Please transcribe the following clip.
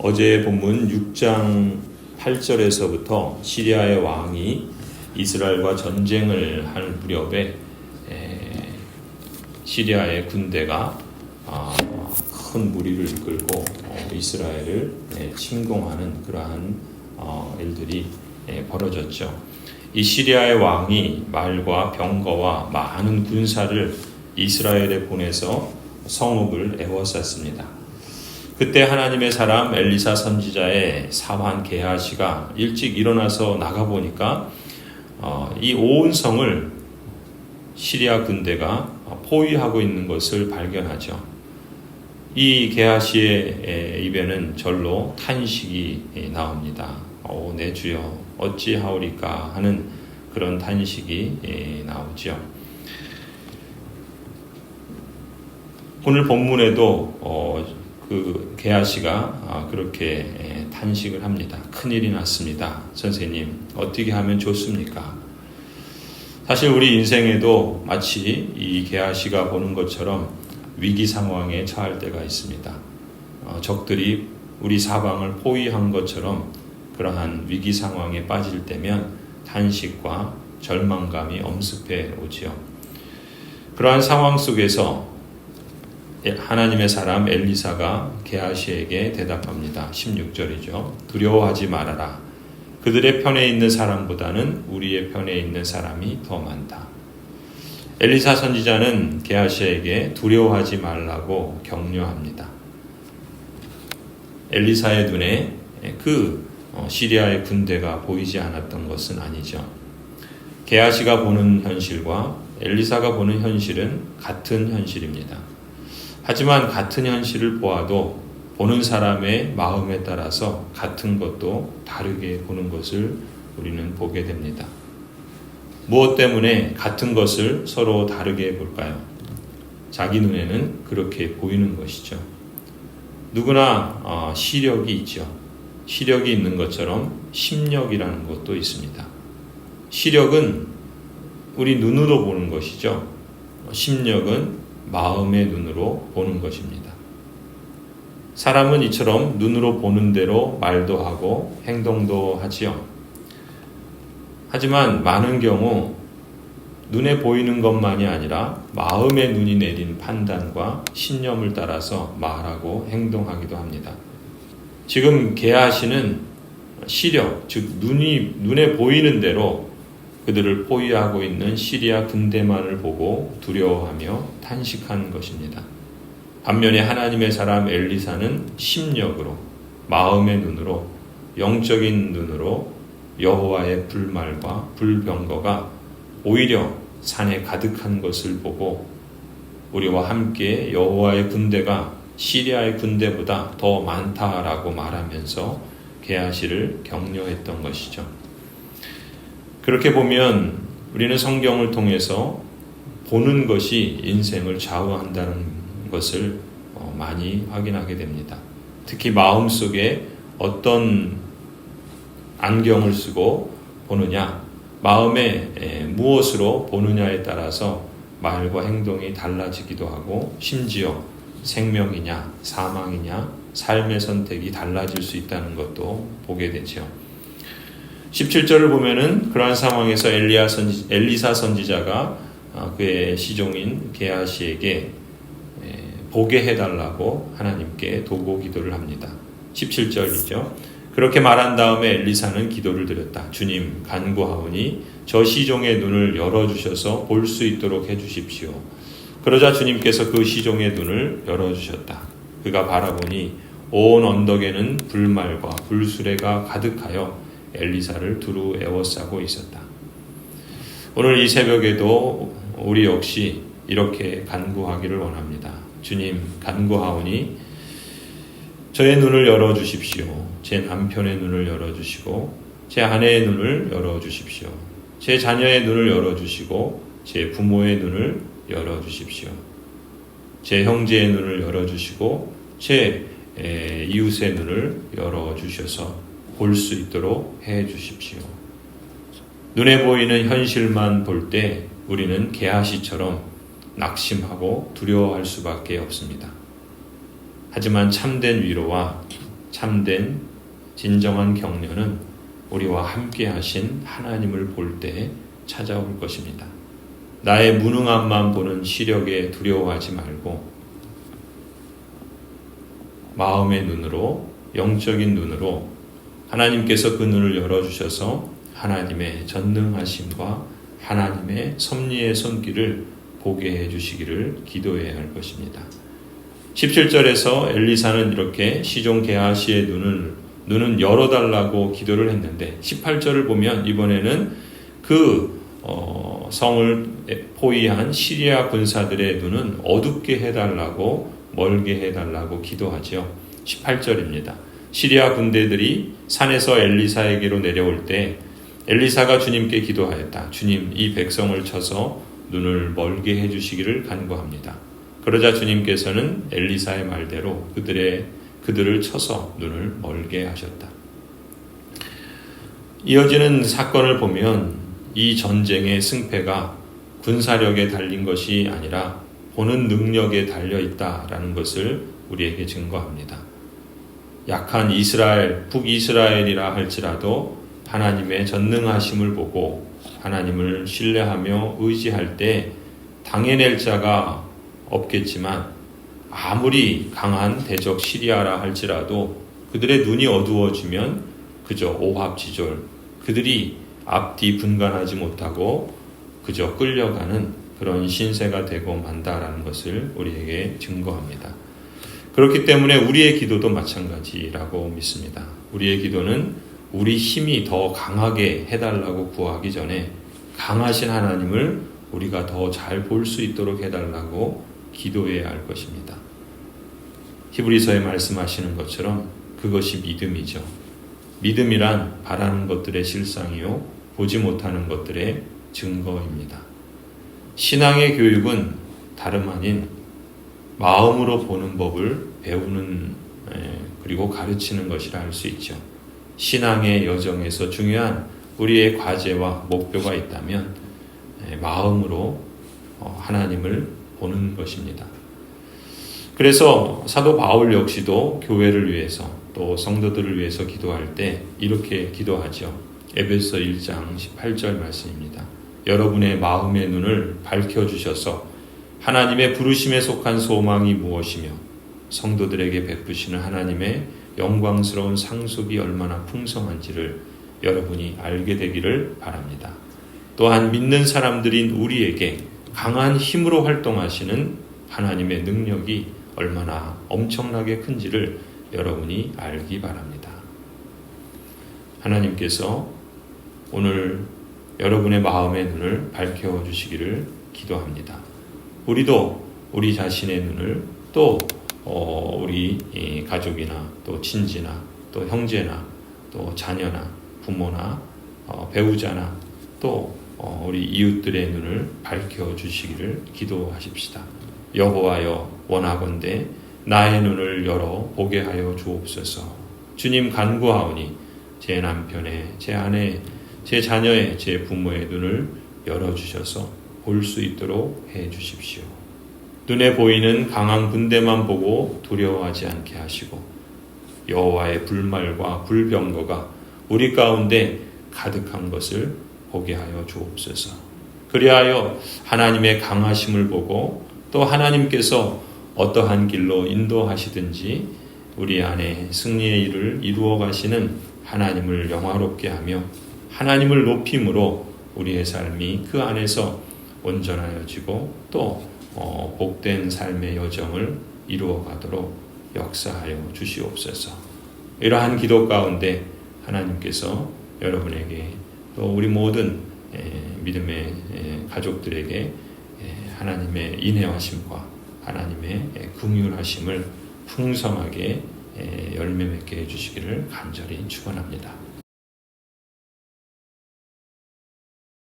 어제 본문 6장 8절에서부터 시리아의 왕이 이스라엘과 전쟁을 할 무렵에 시리아의 군대가 큰 무리를 이끌고 이스라엘을 침공하는 그러한 일들이 벌어졌죠. 이 시리아의 왕이 말과 병거와 많은 군사를 이스라엘에 보내서 성읍을 에워쌌습니다. 그때 하나님의 사람 엘리사 선지자의 사환 게하시가 일찍 일어나서 나가보니까 이 온 성을 시리아 군대가 포위하고 있는 것을 발견하죠. 이 게하시의 입에는 절로 탄식이 나옵니다. 내 주여 어찌하오리까 하는 그런 탄식이 나오죠. 오늘 본문에도 그 게하시가 그렇게 탄식을 합니다. 큰일이 났습니다. 선생님, 어떻게 하면 좋습니까? 사실 우리 인생에도 마치 이 게하시가 보는 것처럼 위기 상황에 처할 때가 있습니다. 적들이 우리 사방을 포위한 것처럼 그러한 위기 상황에 빠질 때면 탄식과 절망감이 엄습해 오지요. 그러한 상황 속에서 하나님의 사람 엘리사가 게하시에게 대답합니다. 16절이죠. 두려워하지 말아라. 그들의 편에 있는 사람보다는 우리의 편에 있는 사람이 더 많다. 엘리사 선지자는 게하시에게 두려워하지 말라고 격려합니다. 엘리사의 눈에 그 시리아의 군대가 보이지 않았던 것은 아니죠. 게하시가 보는 현실과 엘리사가 보는 현실은 같은 현실입니다. 하지만 같은 현실을 보아도 보는 사람의 마음에 따라서 같은 것도 다르게 보는 것을 우리는 보게 됩니다. 무엇 때문에 같은 것을 서로 다르게 볼까요? 자기 눈에는 그렇게 보이는 것이죠. 누구나 시력이 있죠. 시력이 있는 것처럼 심력이라는 것도 있습니다. 시력은 우리 눈으로 보는 것이죠. 심력은 마음의 눈으로 보는 것입니다. 사람은 이처럼 눈으로 보는 대로 말도 하고 행동도 하지요. 하지만 많은 경우 눈에 보이는 것만이 아니라 마음의 눈이 내린 판단과 신념을 따라서 말하고 행동하기도 합니다. 지금 게하시는 시력, 즉 눈에 보이는 대로 그들을 포위하고 있는 시리아 군대만을 보고 두려워하며 탄식한 것입니다. 반면에 하나님의 사람 엘리사는 심력으로, 마음의 눈으로, 영적인 눈으로 여호와의 불말과 불병거가 오히려 산에 가득한 것을 보고 우리와 함께 여호와의 군대가 시리아의 군대보다 더 많다라고 말하면서 게하시를 격려했던 것이죠. 그렇게 보면 우리는 성경을 통해서 보는 것이 인생을 좌우한다는 것을 많이 확인하게 됩니다. 특히 마음속에 어떤 안경을 쓰고 보느냐, 마음에 무엇으로 보느냐에 따라서 말과 행동이 달라지기도 하고 심지어 생명이냐 사망이냐 삶의 선택이 달라질 수 있다는 것도 보게 되죠. 17절을 보면은 그러한 상황에서 엘리사 선지자가 그의 시종인 게하시에게 보게 해달라고 하나님께 도고 기도를 합니다. 17절이죠. 그렇게 말한 다음에 엘리사는 기도를 드렸다. 주님, 간구하오니 저 시종의 눈을 열어주셔서 볼 수 있도록 해주십시오. 그러자 주님께서 그 시종의 눈을 열어주셨다. 그가 바라보니 온 언덕에는 불말과 불수레가 가득하여 엘리사를 두루 에워싸고 있었다. 오늘 이 새벽에도 우리 역시 이렇게 간구하기를 원합니다. 주님, 간구하오니 저의 눈을 열어주십시오. 제 남편의 눈을 열어주시고 제 아내의 눈을 열어주십시오. 제 자녀의 눈을 열어주시고 제 부모의 눈을 열어주십시오. 제 형제의 눈을 열어주시고 제 이웃의 눈을 열어주셔서 볼 수 있도록 해주십시오. 눈에 보이는 현실만 볼 때 우리는 게하시처럼 낙심하고 두려워할 수밖에 없습니다. 하지만 참된 위로와 참된 진정한 격려는 우리와 함께 하신 하나님을 볼 때 찾아올 것입니다. 나의 무능함만 보는 시력에 두려워하지 말고 마음의 눈으로, 영적인 눈으로 하나님께서 그 눈을 열어주셔서 하나님의 전능하심과 하나님의 섭리의 손길을 보게 해주시기를 기도해야 할 것입니다. 17절에서 엘리사는 이렇게 시종 게하시의 눈은 열어달라고 기도를 했는데 18절을 보면 이번에는 그 성을 포위한 시리아 군사들의 눈은 어둡게 해달라고, 멀게 해달라고 기도하죠. 18절입니다. 시리아 군대들이 산에서 엘리사에게로 내려올 때 엘리사가 주님께 기도하였다. 주님, 이 백성을 쳐서 눈을 멀게 해주시기를 간구합니다. 그러자 주님께서는 엘리사의 말대로 그들을 쳐서 눈을 멀게 하셨다. 이어지는 사건을 보면 이 전쟁의 승패가 군사력에 달린 것이 아니라 보는 능력에 달려 있다라는 것을 우리에게 증거합니다. 약한 이스라엘, 북이스라엘이라 할지라도 하나님의 전능하심을 보고 하나님을 신뢰하며 의지할 때 당해낼 자가 없겠지만 아무리 강한 대적 시리아라 할지라도 그들의 눈이 어두워지면 그저 오합지졸, 그들이 앞뒤 분간하지 못하고 그저 끌려가는 그런 신세가 되고 만다라는 것을 우리에게 증거합니다. 그렇기 때문에 우리의 기도도 마찬가지라고 믿습니다. 우리의 기도는 우리 힘이 더 강하게 해달라고 구하기 전에 강하신 하나님을 우리가 더 잘 볼 수 있도록 해달라고 기도해야 할 것입니다. 히브리서에 말씀하시는 것처럼 그것이 믿음이죠. 믿음이란 바라는 것들의 실상이요 보지 못하는 것들의 증거입니다. 신앙의 교육은 다름 아닌 마음으로 보는 법을 배우는 그리고 가르치는 것이라 할 수 있죠. 신앙의 여정에서 중요한 우리의 과제와 목표가 있다면 마음으로 하나님을 보는 것입니다. 그래서 사도 바울 역시도 교회를 위해서 또 성도들을 위해서 기도할 때 이렇게 기도하죠. 에베소 1장 18절 말씀입니다. 여러분의 마음의 눈을 밝혀주셔서 하나님의 부르심에 속한 소망이 무엇이며 성도들에게 베푸시는 하나님의 영광스러운 상속이 얼마나 풍성한지를 여러분이 알게 되기를 바랍니다. 또한 믿는 사람들인 우리에게 강한 힘으로 활동하시는 하나님의 능력이 얼마나 엄청나게 큰지를 여러분이 알기 바랍니다. 하나님께서 오늘 여러분의 마음의 눈을 밝혀주시기를 기도합니다. 우리도 우리 자신의 눈을 또 우리 가족이나 또 친지나 또 형제나 또 자녀나 부모나 배우자나 또 우리 이웃들의 눈을 밝혀주시기를 기도하십시다. 여호와여 원하건대 나의 눈을 열어 보게 하여 주옵소서. 주님 간구하오니 제 남편의, 제 아내의, 제 자녀의, 제 부모의 눈을 열어주셔서 볼 수 있도록 해주십시오. 눈에 보이는 강한 군대만 보고 두려워하지 않게 하시고 여호와의 불말과 불병거가 우리 가운데 가득한 것을 보게 하여 주옵소서. 그리하여 하나님의 강하심을 보고 또 하나님께서 어떠한 길로 인도하시든지 우리 안에 승리의 일을 이루어 가시는 하나님을 영화롭게 하며 하나님을 높임으로 우리의 삶이 그 안에서 온전하여지고 또 복된 삶의 여정을 이루어 가도록 역사하여 주시옵소서. 이러한 기도 가운데 하나님께서 여러분에게 또 우리 모든 믿음의 가족들에게 하나님의 인애하심과 하나님의 긍휼하심을 풍성하게 열매 맺게 해주시기를 간절히 축원합니다.